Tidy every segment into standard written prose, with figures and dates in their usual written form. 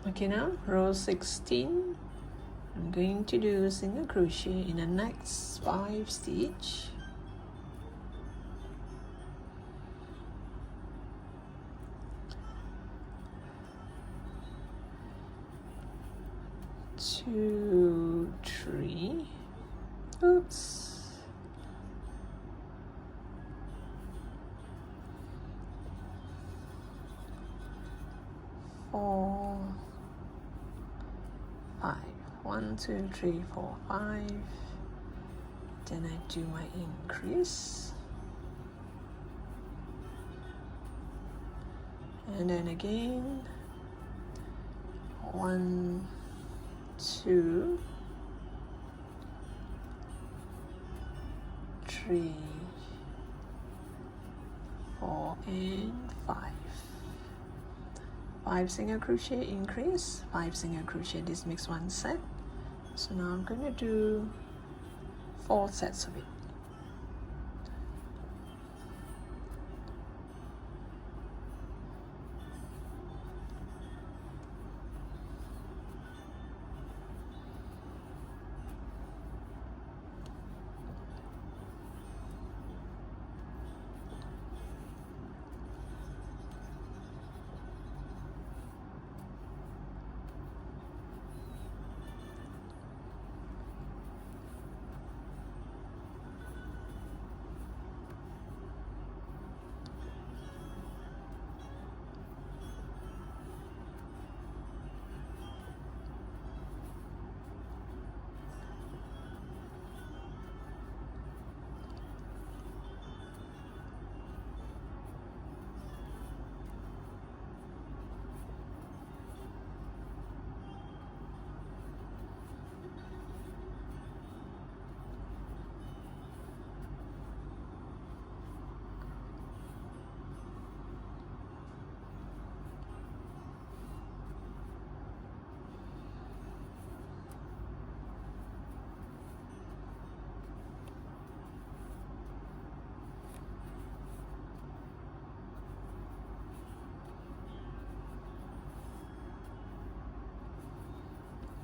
Okay, now row 16, I'm going to do single crochet in the next 5 stitch. Two, three, oops, 4, 5, 1, 2, 3, 4, 5, then I do my increase, and then again 1, 2, 3, 4, and 5. 5 single crochet increase, 5 single crochet. This makes 1 set. So now I'm going to do 4 sets of it.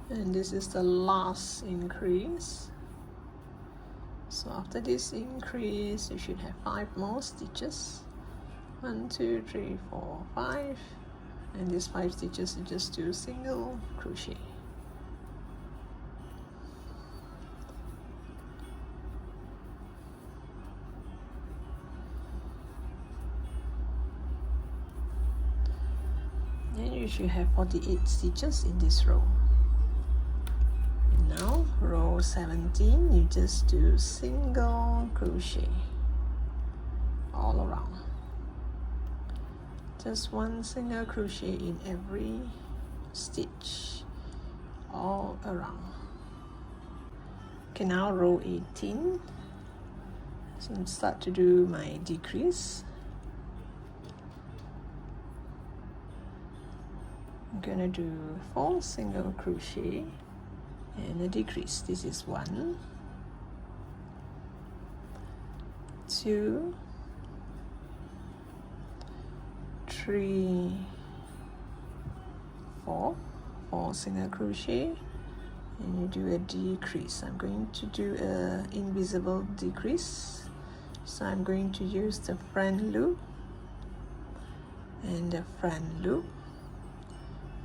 And this is the last increase. So after this increase, you should have 5 more stitches. 1, 2, 3, 4, 5. And these 5 stitches, you just do single crochet. And you should have 48 stitches in this row. Now row 17, you just do single crochet all around. Just 1 single crochet in every stitch all around. Okay, now row 18. So I'm start to do my decrease. I'm gonna do 4 single crochet and a decrease. This is 1, 2, 3, 4, 4 single crochet, and you do a decrease. I'm going to do a invisible decrease, so I'm going to use the front loop and the front loop.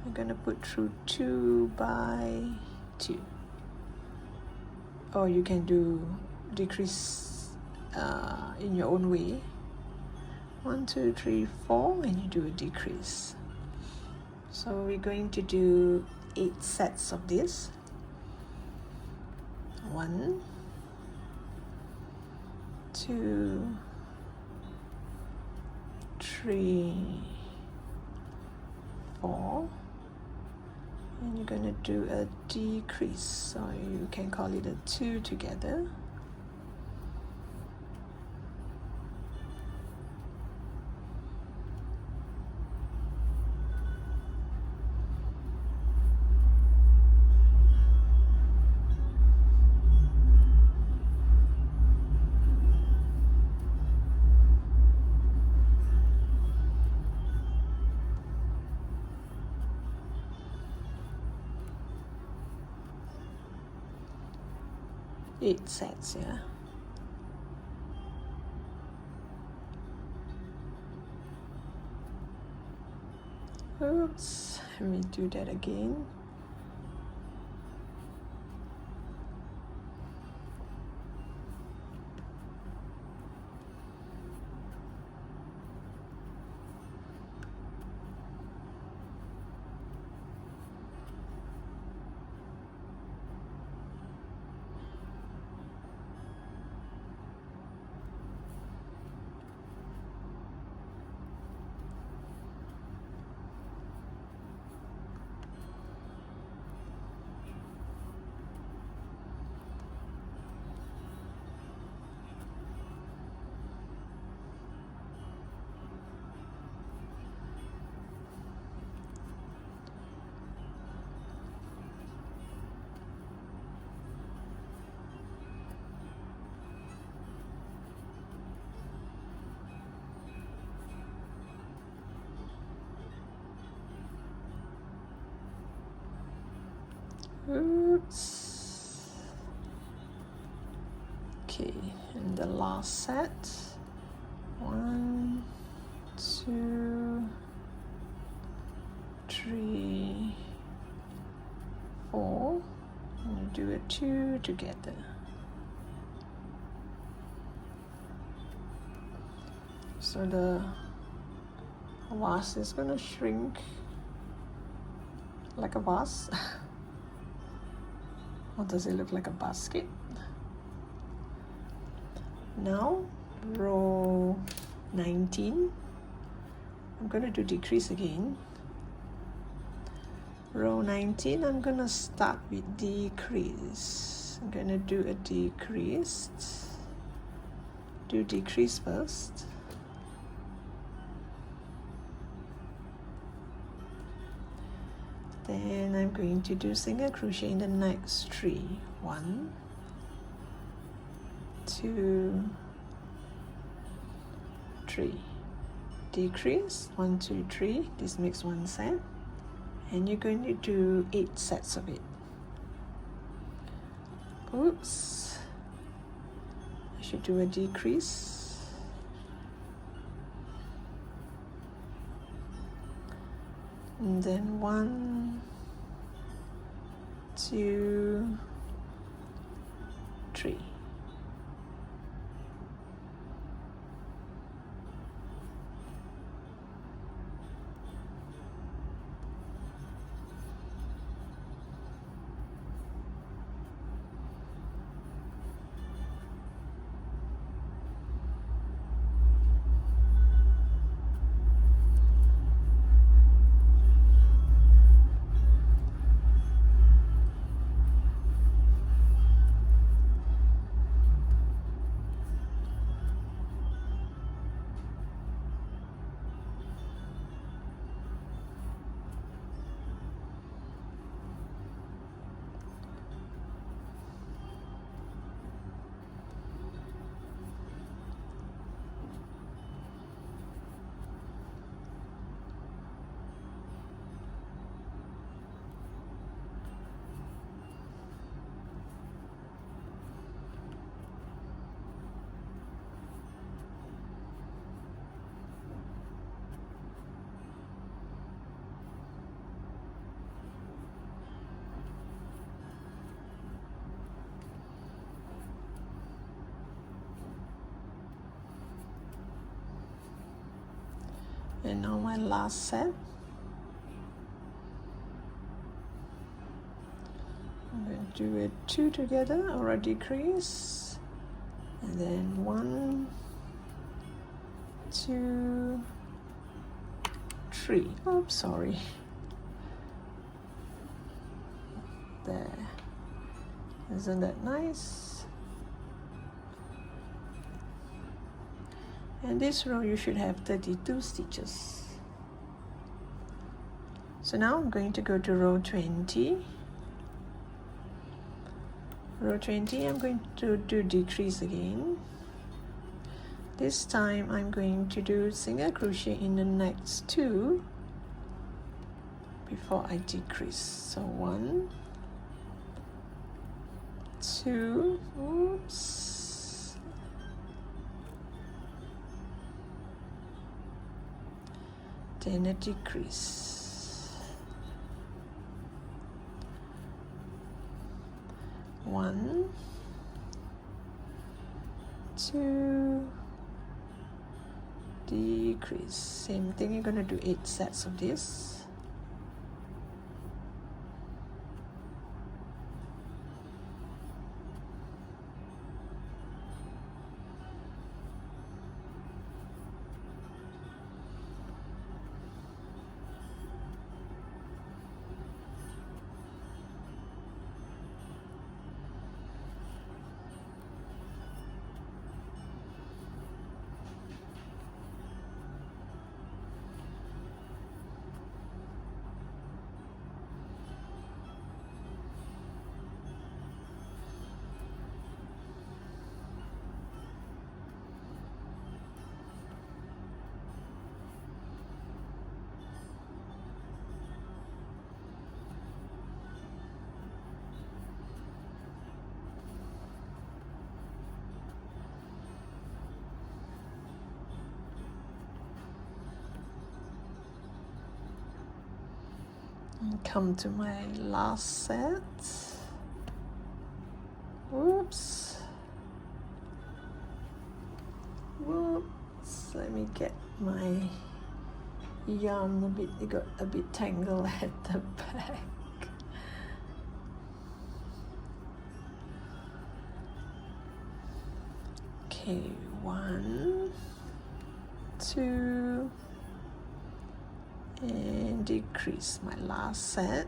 I'm gonna put through 2 by 2, or you can do decrease in your own way. 1, 2, 3, 4, and you do a decrease. So we're going to do 8 sets of this. 1, 2, 3, 4. And you're going to do a decrease, so you can call it a 2 together. 8 sets, yeah. Oops, let me do that again. Oops. Okay, and the last set. 1, 2, 3, 4. And do a 2 together. So the vase is going to shrink like a vase. Or does it look like a basket? Now, row 19. I'm going to do decrease again. Row 19, I'm going to start with decrease. I'm going to do a decrease. Do decrease first. Then I'm going to do single crochet in the next 3. 1, 2, 3. Decrease 1, 2, 3. This makes 1 set, and you're going to do 8 sets of it. Oops, I should do a decrease. And then 1, 2, 3. And now my last set. I'm going to do it 2 together or a decrease, and then 1, 2, 3. Oops, sorry. There. Isn't that nice? And this row you should have 32 stitches. So now I'm going to go to row 20. Row 20, I'm going to do decrease again. This time I'm going to do single crochet in the next 2 before I decrease. So 1, 2, oops, then a decrease, 1, 2, decrease. Same thing, you're gonna do 8 sets of this. And come to my last set. Whoops. Whoops. Let me get my yarn a bit, it got a bit tangled at the back. Okay, 1, 2, and decrease my last set,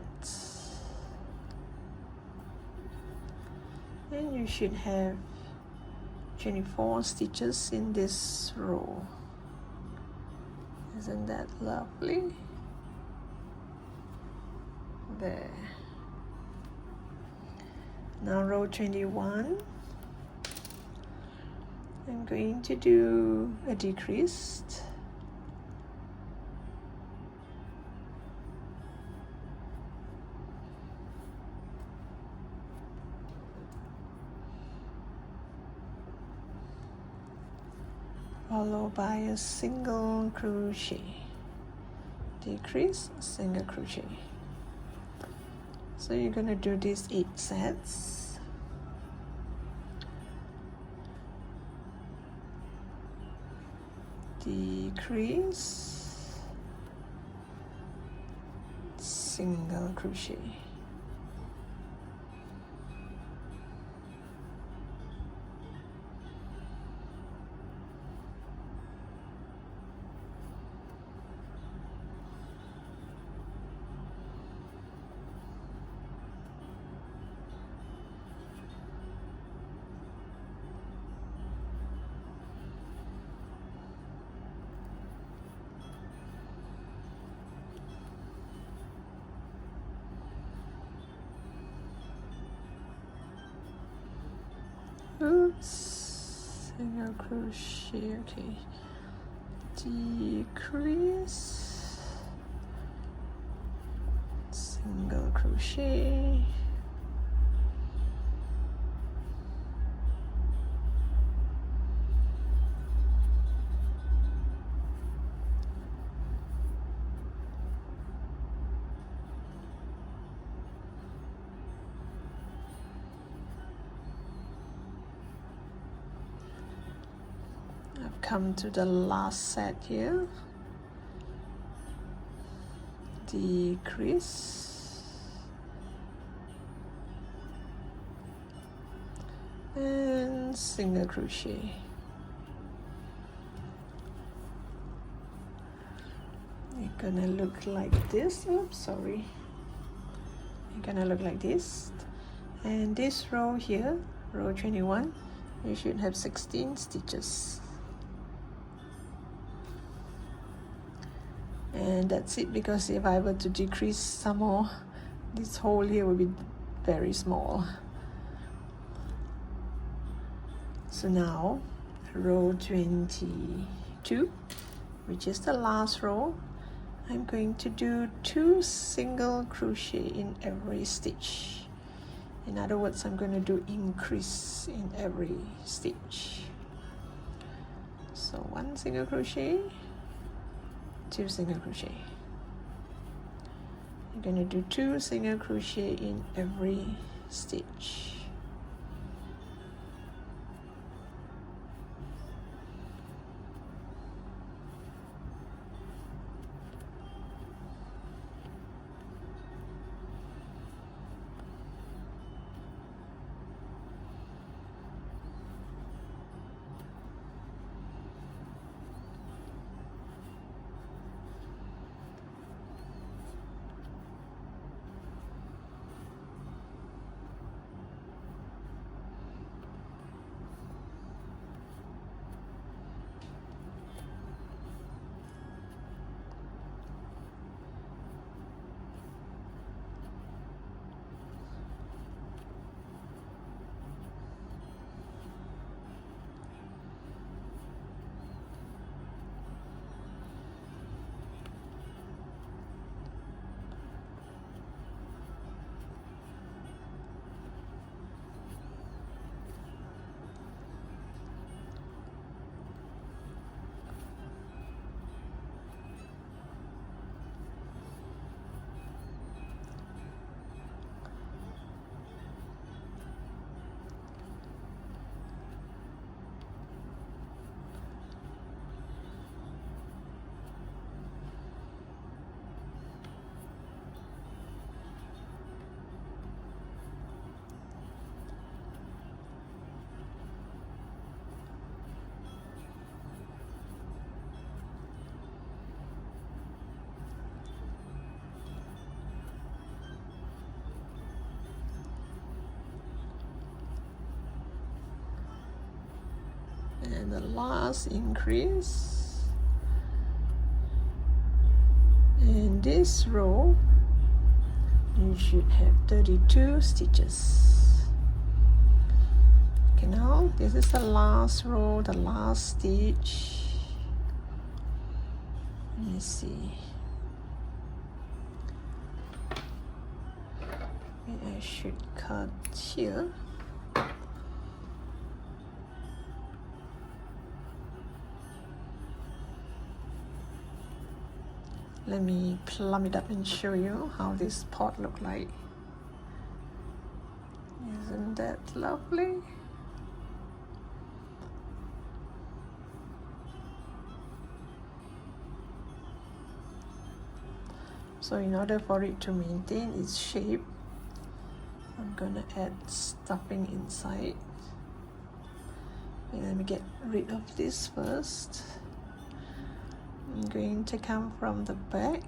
and you should have 24 stitches in this row. Isn't that lovely? There. Now row 21, I'm going to do a decreased, followed by a single crochet, decrease, single crochet. So you're going to do these 8 sets. Decrease, single crochet. Oops, single crochet, okay, decrease, single crochet, come to the last set here, decrease, and single crochet. You're gonna look like this. Oops, sorry. You're gonna look like this, and this row here, row 21, you should have 16 stitches. And that's it, because if I were to decrease some more, this hole here will be very small. So now row 22, which is the last row, I'm going to do 2 single crochet in every stitch, In other words, I'm going to do increase in every stitch. So 1 single crochet, 2 single crochet. You're going to do 2 single crochet in every stitch. And the last increase. In this row, you should have 32 stitches. Okay, now this is the last row, the last stitch. Let me see. Maybe I should cut here. Let me plumb it up and show you how this pot look like. Isn't that lovely? So in order for it to maintain its shape, I'm gonna add stuffing inside. Okay, let me get rid of this first. I'm going to come from the back.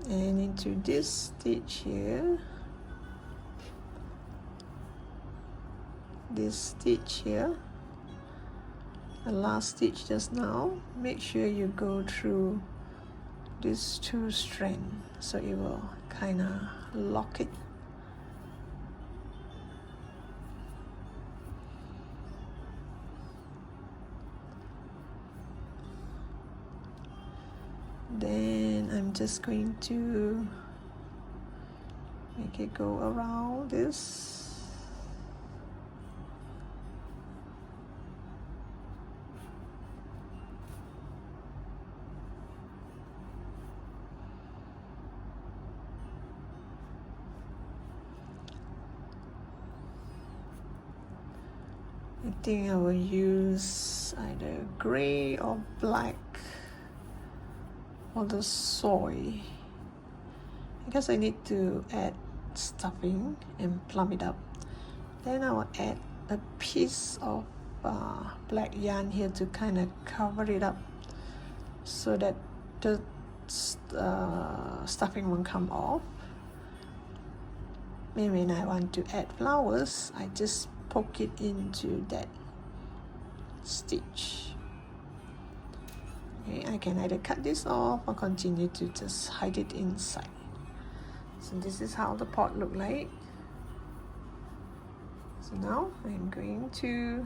And into this stitch here. This stitch here. The last stitch just now. Make sure you go through these 2 strands so it will kind of lock it. Then I'm just going to make it go around this. I think I will use either gray or black for the soy, because I need to add stuffing and plumb it up. Then I will add a piece of black yarn here to kind of cover it up so that the stuffing won't come off. And when I want to add flowers, I just poke it into that stitch. Okay, I can either cut this off or continue to just hide it inside. So this is how the pot look like. So now I'm going to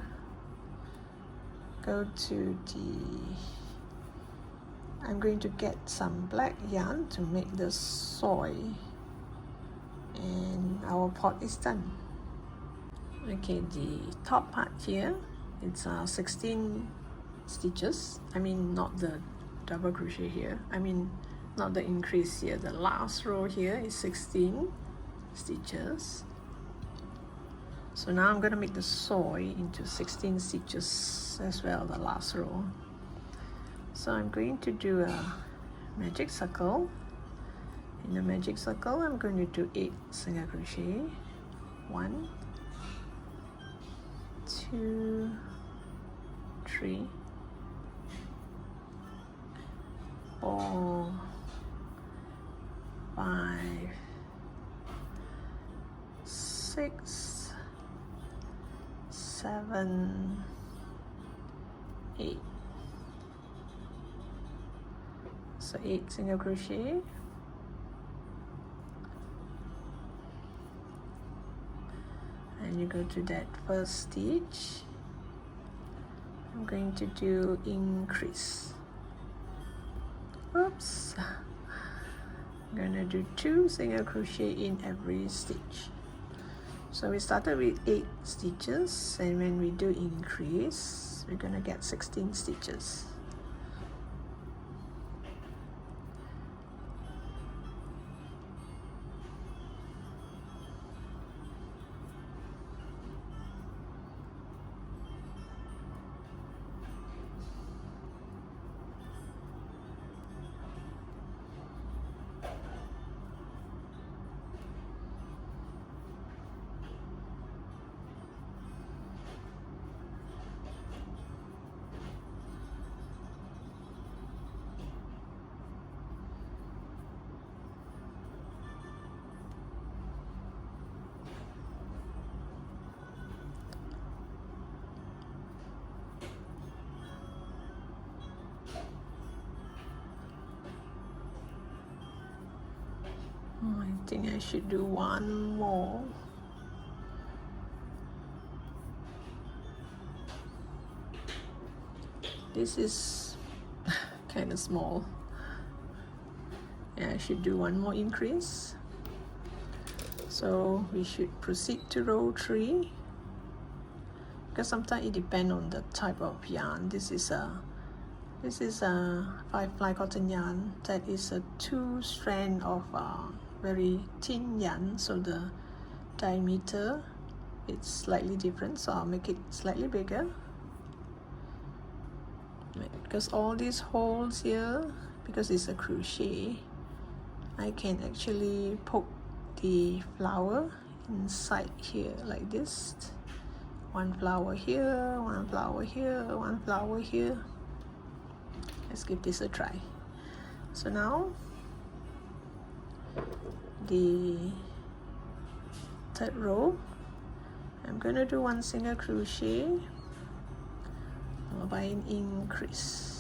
go to I'm going to get some black yarn to make the soy, and our pot is done. Okay, the top part here, it's 16 stitches. I mean, not the double crochet here, I mean not the increase here. The last row here is 16 stitches. So now I'm going to make the soy into 16 stitches as well, the last row. So I'm going to do a magic circle. In the magic circle, I'm going to do 8 single crochet. 1, 2, 3, 4, 5, 6, 7, 8. So 8 single crochet, and you go to that first stitch. I'm going to do increase. Oops, I'm going to do 2 single crochet in every stitch. So we started with 8 stitches, and when we do increase, we're going to get 16 stitches. I think I should do one more. This is kind of small. Yeah, I should do one more increase. So we should proceed to row 3, because sometimes it depends on the type of yarn. This is a 5-ply cotton yarn that is a 2 strand of very thin yarn, so the diameter it's slightly different, so I'll make it slightly bigger, because all these holes here, because it's a crochet, I can actually poke the flower inside here like this. One flower here, one flower here, one flower here. Let's give this a try. So now the third row, I'm going to do 1 single crochet followed by an increase.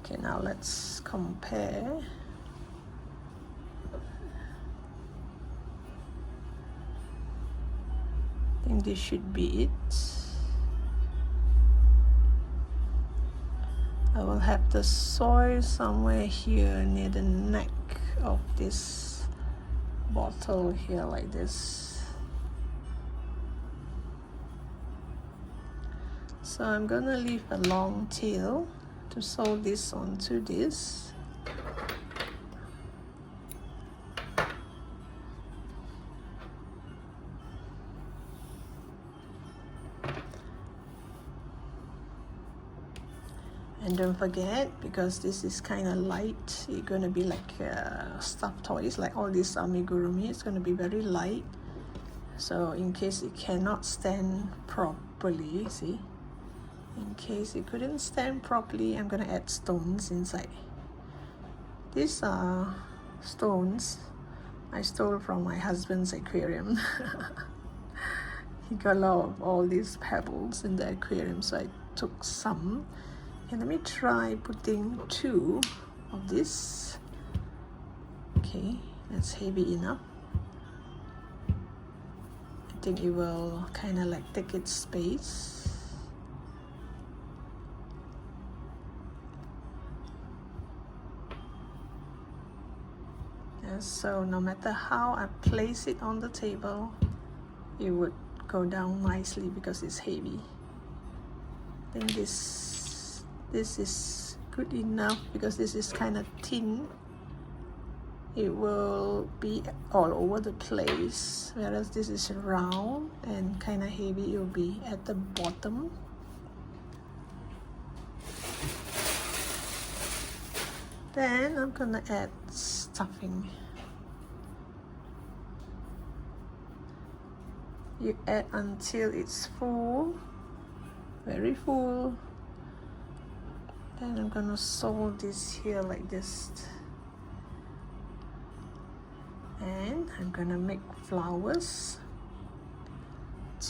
Okay, now let's compare. I think this should be it. I will have the soil somewhere here near the neck of this bottle here like this. So I'm gonna leave a long tail to sew this onto this. And don't forget, because this is kind of light, it's gonna be like stuffed toys, like all these amigurumi. It's gonna be very light. So in case it cannot stand properly, see? In case it couldn't stand properly, I'm gonna add stones inside. These are stones I stole from my husband's aquarium. He got a lot of all these pebbles in the aquarium, so I took some. And let me try putting 2 of this. Okay, that's heavy enough. I think it will kind of like take its space. And so no matter how I place it on the table, it would go down nicely because it's heavy. I think this is good enough because this is kind of thin. It will be all over the place, whereas this is round and kind of heavy. It will be at the bottom. Then I'm gonna add stuffing. You add until it's full, very full. Then I'm gonna sew this here like this. And I'm gonna make flowers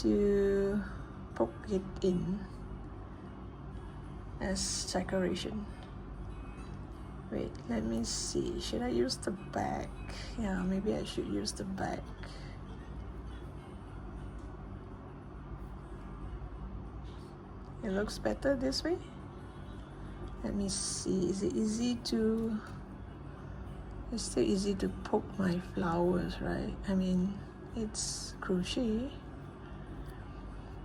to poke it in as decoration. Wait, let me see. Should I use the back? Yeah, maybe I should use the back. It looks better this way. Let me see. Is it easy to... It's still easy to poke my flowers, right? I mean, it's crochet.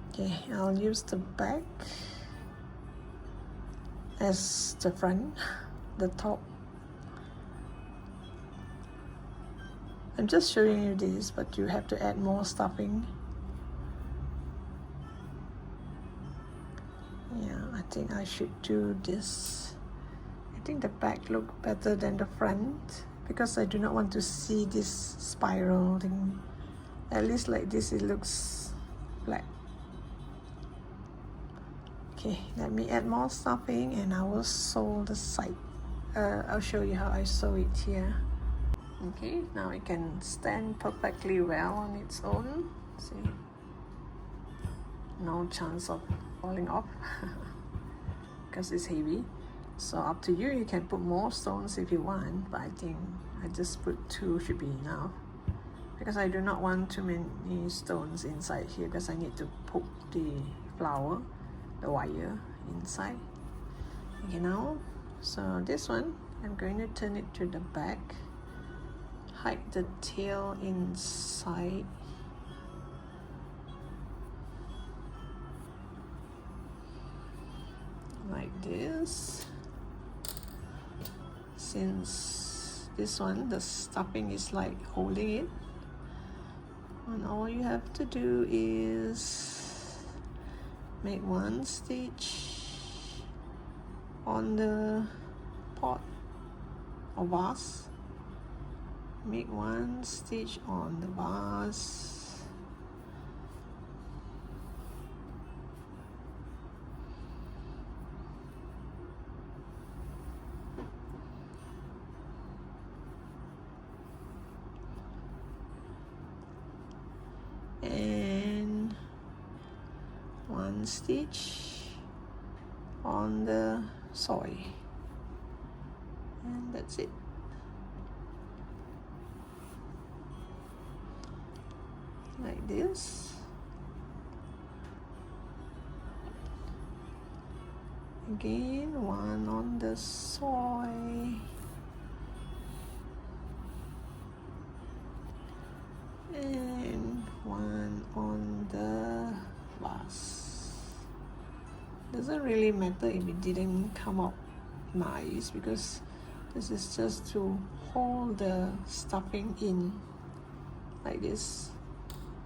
Okay, I'll use the back as the front, the top. I'm just showing you this, but you have to add more stuffing. Yeah, I think I should do this. I think the back looks better than the front because I do not want to see this spiral thing. At least like this, it looks flat. Okay, let me add more stuffing and I will sew the side. I'll show you how I sew it here. Okay, now it can stand perfectly well on its own. See, no chance of falling off because it's heavy. So up to you, you can put more stones if you want, but I think I just put 2 should be enough because I do not want too many stones inside here because I need to poke the flower, the wire inside. Okay, now, so this one, I'm going to turn it to the back, hide the tail inside. Like this. Since this one, the stuffing is like holding it, and all you have to do is make 1 stitch on the pot or vase, make 1 stitch on the vase, and 1 stitch on the soil, and that's it. Like this. Again, 1 on the soil, and 1 on the vase. Doesn't really matter if it didn't come out nice, because this is just to hold the stuffing in like this.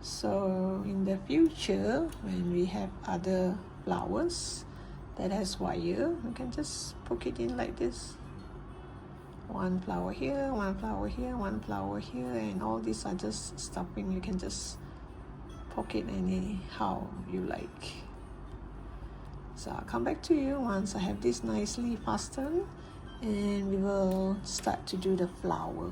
So in the future, when we have other flowers that has wire, we can just poke it in like this. One flower here, one flower here, one flower here, and all these are just stuffing. You can just poke it anyhow you like. So I'll come back to you once I have this nicely fastened, and we will start to do the flower.